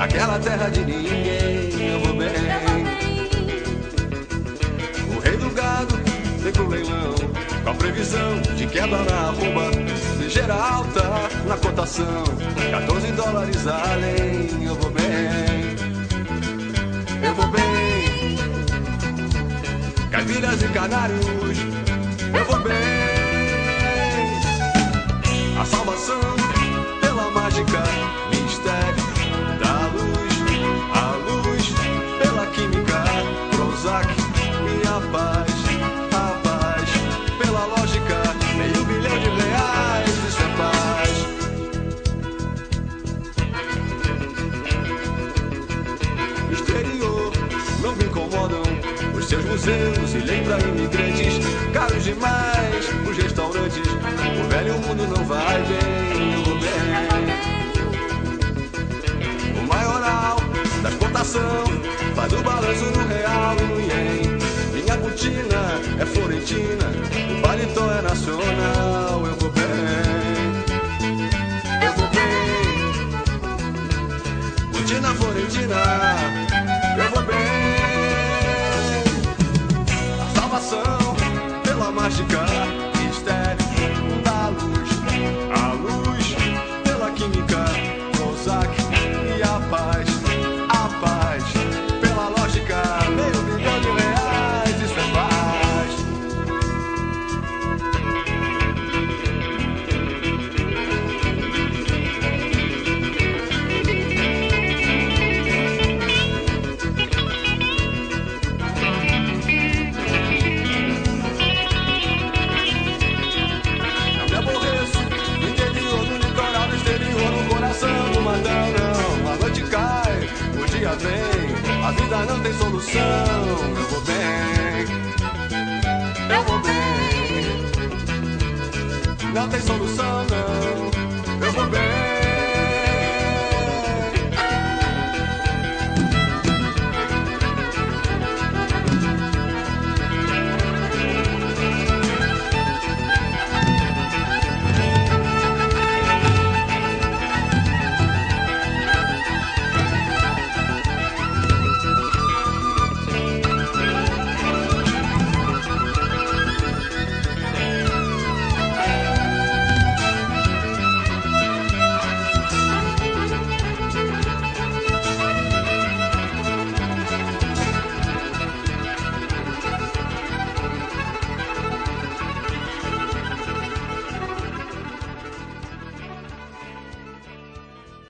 aquela terra de ninguém. Eu vou bem. O rei do gado vem pro leilão, com a previsão de queda na arroba, ligeira alta na cotação, $14 além. Eu vou bem, eu vou bem. Caipiras e canários, eu vou bem. A salvação pela mágica, mistério da luz, a luz pela química, Prozac, minha paz, a paz pela lógica, R$500 milhão, isso é paz. Exterior, não me incomodam os seus museus e lembra imigrantes, caros demais os restaurantes. O velho mundo não vai bem, eu vou bem. O maioral da cotação faz o balanço no real e no ien. Minha botina é florentina, o paletó é nacional. Eu vou bem, eu vou bem. Botina florentina, eu vou bem. A salvação pela mágica, mistério da luz, a luz pela química, Prozac e a paz pela lógica, R$500 milhão, isso é paz. Não me aborreço no interior, no litoral, no exterior, no coração do matão, não. A noite cai, o dia vem, a vida não tem solução. Eu vou bem, eu vou bem. Não tem solução, não.